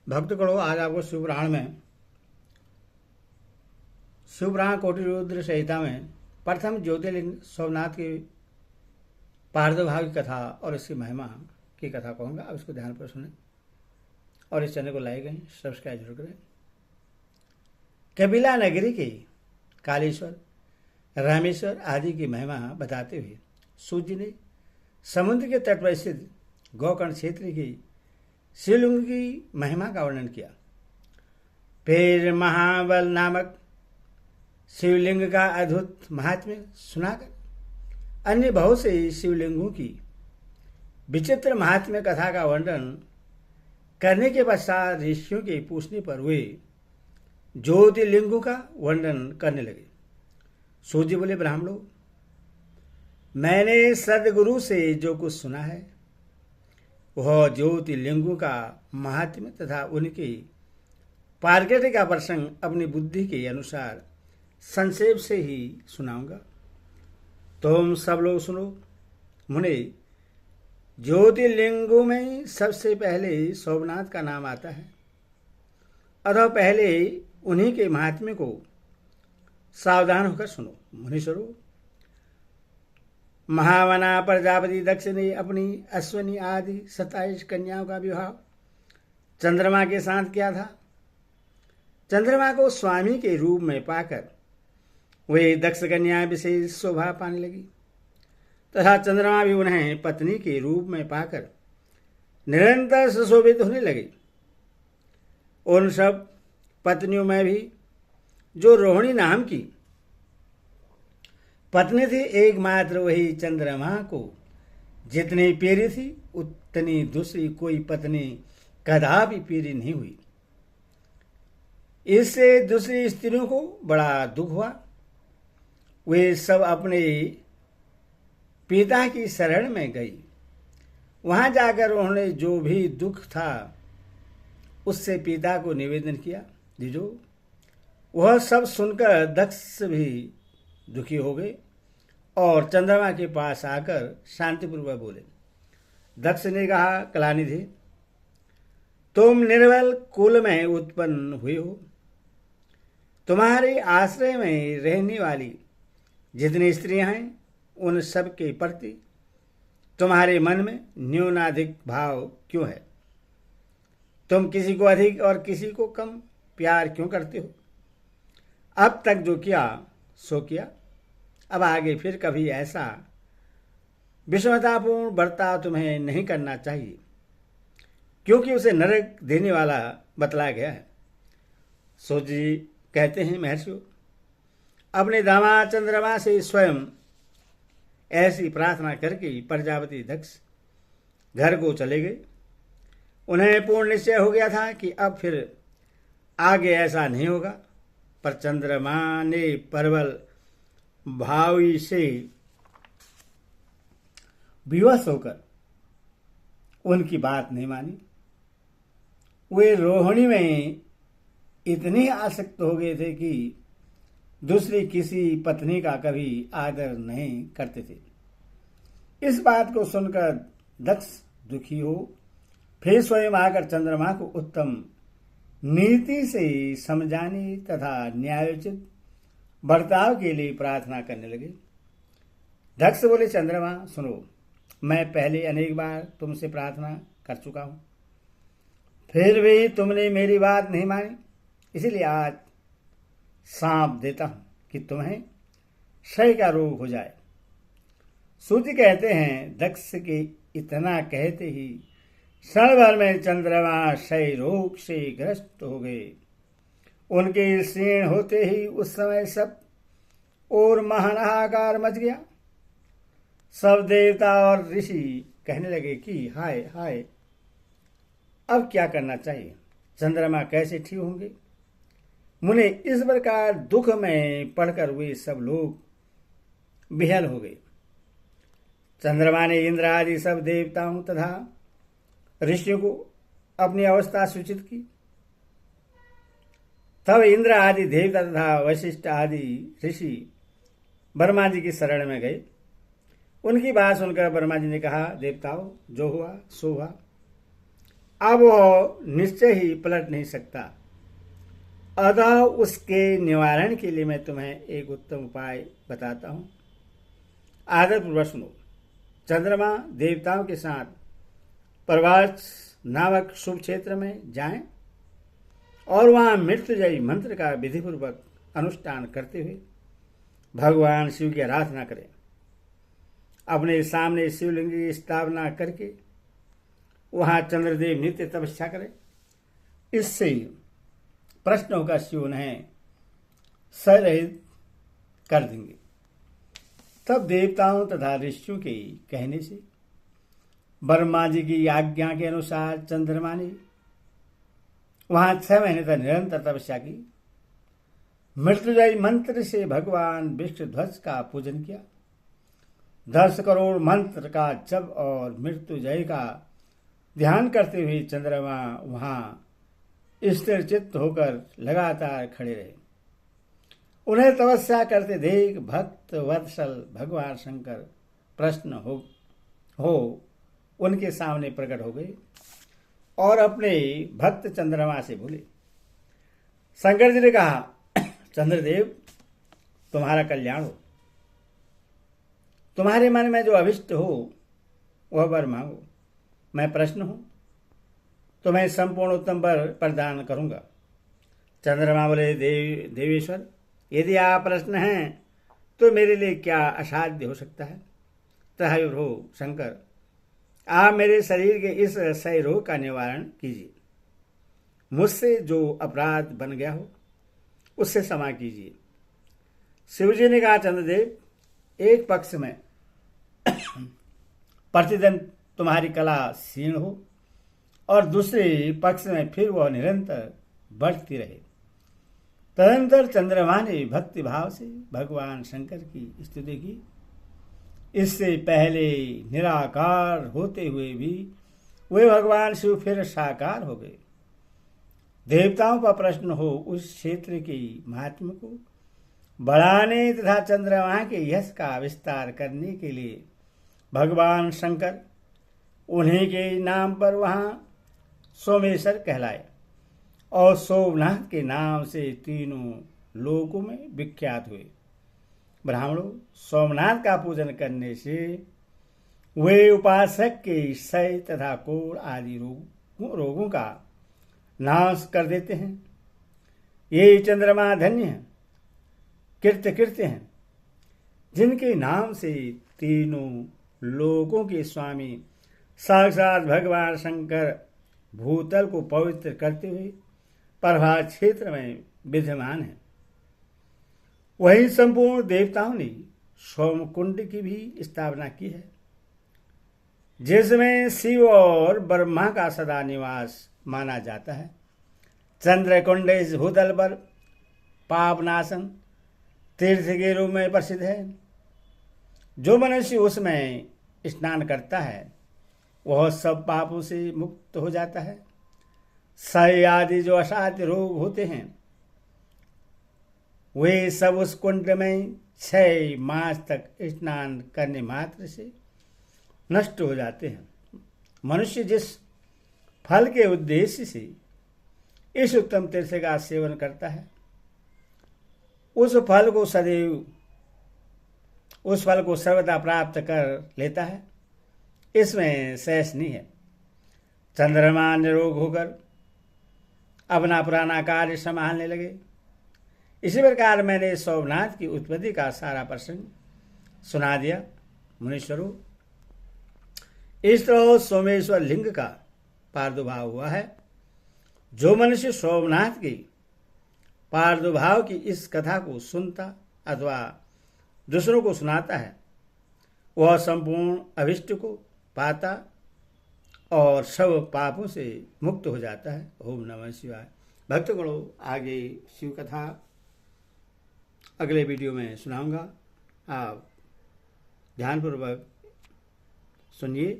भक्त करो आज आपको शिवपुराण में शिवपुराण कोटि रुद्र संहिता में प्रथम ज्योतिर्लिंग सोमनाथ की प्रादुर्भाव की कथा और इसकी महिमा की कथा कहूँगा। अब इसको ध्यान पर सुने और इस चैनल को लाइक करें, सब्सक्राइब जरूर करें। कपिला नगरी के कालेश्वर, रामेश्वर आदि की महिमा बताते हुए सूत जी ने समुद्र के तट पर स्थित गोकर्ण क्षेत्र की शिवलिंग की महिमा का वर्णन किया। फिर महाबल नामक शिवलिंग का अद्भुत महात्म्य सुनाकर अन्य बहुत से शिवलिंगों की विचित्र महात्म्य कथा का वर्णन करने के पश्चात ऋषियों के पूछने पर वे ज्योतिर्लिंगों का वर्णन करने लगे। सूत जी बोले, ब्राह्मणों, मैंने सदगुरु से जो कुछ सुना है वह ज्योतिर्लिंगों का महात्म्य तथा उनके पारगट्य का प्रसंग अपनी बुद्धि के अनुसार संक्षेप से ही सुनाऊंगा। तुम सब लोग सुनो। मुने, ज्योतिर्लिंगों में सबसे पहले सोमनाथ का नाम आता है, अतः पहले उन्हीं के महात्म्य को सावधान होकर सुनो। मुनीश्वरों, महावना प्रजापति दक्ष ने अपनी अश्विनी आदि 27 कन्याओं का विवाह चंद्रमा के साथ किया था। चंद्रमा को स्वामी के रूप में पाकर वे दक्ष कन्या विशेष शोभा पाने लगी तथा चंद्रमा भी उन्हें पत्नी के रूप में पाकर निरंतर सुशोभित होने लगे। उन सब पत्नियों में भी जो रोहिणी नाम की पत्नी थी, एकमात्र वही चंद्रमा को जितनी प्यारी थी उतनी दूसरी कोई पत्नी कदापि प्यारी नहीं हुई। इससे दूसरी स्त्रियों को बड़ा दुख हुआ। वे सब अपने पिता की शरण में गई। वहां जाकर उन्होंने जो भी दुख था उससे पिता को निवेदन किया। दीजो, वह सब सुनकर दक्ष भी दुखी हो गए और चंद्रमा के पास आकर शांतिपूर्वक बोले। दक्ष ने कहा, कलानिधि, तुम निर्बल कुल में उत्पन्न हुए हो। तुम्हारे आश्रय में रहने वाली जितनी स्त्रियां हैं उन सब के प्रति तुम्हारे मन में न्यूनाधिक भाव क्यों है? तुम किसी को अधिक और किसी को कम प्यार क्यों करते हो? अब तक जो किया सो किया, अब आगे फिर कभी ऐसा विषमतापूर्ण बर्ताव तुम्हें नहीं करना चाहिए, क्योंकि उसे नरक देने वाला बतलाया गया है। सूत जी कहते हैं, महर्षियों, अपने दामाद चंद्रमा से स्वयं ऐसी प्रार्थना करके प्रजापति दक्ष घर को चले गए। उन्हें पूर्ण निश्चय हो गया था कि अब फिर आगे ऐसा नहीं होगा, पर चंद्रमा ने प्रबल भावी से विवश होकर उनकी बात नहीं मानी। वे रोहिणी में इतने आसक्त हो गए थे कि दूसरी किसी पत्नी का कभी आदर नहीं करते थे। इस बात को सुनकर दक्ष दुखी हो फिर स्वयं आकर चंद्रमा को उत्तम नीति से समझाने तथा न्यायोचित बर्ताव के लिए प्रार्थना करने लगे। दक्ष बोले, चंद्रमा सुनो, मैं पहले अनेक बार तुमसे प्रार्थना कर चुका हूं, फिर भी तुमने मेरी बात नहीं मानी, इसलिए आज सांप देता हूं कि तुम्हें क्षय का रोग हो जाए। सूत जी कहते हैं, दक्ष के इतना कहते ही क्षण भर में चंद्रमा क्षय रोग से ग्रस्त हो गए। उनके क्षीण होते ही उस समय सब और महाहाकार मच गया। सब देवता और ऋषि कहने लगे कि हाय हाय, अब क्या करना चाहिए? चंद्रमा कैसे ठीक होंगे? मुने, इस प्रकार दुख में पढ़कर वे सब लोग बेहल हो गए। चंद्रमा ने इंद्र आदि सब देवताओं तथा ऋषियों को अपनी अवस्था सूचित की। तब इंद्र आदि देवता तथा वशिष्ठ आदि ऋषि ब्रह्मा जी की शरण में गए। उनकी बात सुनकर ब्रह्मा जी ने कहा, देवताओं, जो हुआ सो हुआ। अब वह निश्चय ही पलट नहीं सकता। अतः उसके निवारण के लिए मैं तुम्हें एक उत्तम उपाय बताता हूँ। आदरपूर्वक सुनो। चंद्रमा देवताओं के साथ प्रवास नामक शुभ क्षेत्र में जाएं और वहां मृत्युंजयी मंत्र का विधिपूर्वक अनुष्ठान करते हुए भगवान शिव की आराधना करें। अपने सामने शिवलिंग की स्थापना करके वहां चंद्रदेव नित्य तपस्या करें। इससे प्रश्नों का शिव उन्हें सरहित कर देंगे। तब देवताओं तथा ऋषियों के कहने से ब्रह्मा जी की आज्ञा के अनुसार चंद्रमा ने वहां 6 महीने तक निरंतर तपस्या की। मृत्युंजय मंत्र से भगवान विष्णुध्वज का पूजन किया। 10 करोड़ मंत्र का जप और मृत्युंजय का ध्यान करते हुए चंद्रमा वहां स्थिर चित्त होकर लगातार खड़े रहे। उन्हें तपस्या करते देख भक्त वत्सल भगवान शंकर प्रश्न हो उनके सामने प्रकट हो गए और अपने भक्त चंद्रमा से बोले। शंकर जी ने कहा, चंद्रदेव, तुम्हारा कल्याण हो। तुम्हारे मन में जो अभिष्ट हो वह वर मांगो। मैं प्रश्न हूं, तुम्हें संपूर्ण उत्तम वर प्रदान करूंगा। चंद्रमा बोले, देवेश्वर, यदि आप प्रश्न हैं तो मेरे लिए क्या असाध्य हो सकता है। तथा हो शंकर, आप मेरे शरीर के इस क्षय रोग का निवारण कीजिए। मुझसे जो अपराध बन गया हो उससे क्षमा कीजिए। शिवजी ने कहा, चंद्रदेव, एक पक्ष में प्रतिदिन तुम्हारी कला क्षीण हो और दूसरे पक्ष में फिर वह निरंतर बढ़ती रहे। तदंतर चंद्रमा ने भक्ति भाव से भगवान शंकर की स्तुति की। इससे पहले निराकार होते हुए भी वे भगवान शिव फिर साकार हो गए। देवताओं का प्रश्न हो उस क्षेत्र के महात्मा को बढ़ाने तथा चंद्रमा के यश का विस्तार करने के लिए भगवान शंकर उन्हीं के नाम पर वहां सोमेश्वर कहलाए और सोमनाथ के नाम से तीनों लोकों में विख्यात हुए। ब्राह्मणों, सोमनाथ का पूजन करने से वे उपासक के क्षय तथा कोढ़ आदि रोगों का नाश कर देते हैं। ये चंद्रमा धन्य हैं, कृत्य हैं, जिनके नाम से तीनों लोकों के स्वामी साक्षात भगवान शंकर भूतल को पवित्र करते हुए प्रभात क्षेत्र में विद्यमान है। वही संपूर्ण देवताओं ने सोमकुंड की भी स्थापना की है, जिसमें शिव और ब्रह्मा का सदा निवास माना जाता है। चंद्रकुंड इस भूतल पर पापनाशन तीर्थ के रूप में प्रसिद्ध है। जो मनुष्य उसमें स्नान करता है वह सब पापों से मुक्त हो जाता है। क्षय आदि जो असाध्य रोग होते हैं वे सब उस कुंड में 6 मास तक स्नान करने मात्र से नष्ट हो जाते हैं। मनुष्य जिस फल के उद्देश्य से इस उत्तम तीर्थ का सेवन करता है उस फल को सर्वदा प्राप्त कर लेता है, इसमें शेष नहीं है। चंद्रमा निरोग होकर अपना पुराना कार्य संभालने लगे। इसी प्रकार मैंने सोमनाथ की उत्पत्ति का सारा प्रसंग सुना दिया। मुनीश्वरों, इस तरह सोमेश्वर लिंग का प्रादुर्भाव हुआ है। जो मनुष्य सोमनाथ के प्रादुर्भाव की इस कथा को सुनता अथवा दूसरों को सुनाता है वह संपूर्ण अभिष्ट को पाता और सब पापों से मुक्त हो जाता है। ओम नमः शिवाय। भक्तगणों, आगे शिव कथा अगले वीडियो में सुनाऊंगा। आप ध्यानपूर्वक सुनिए।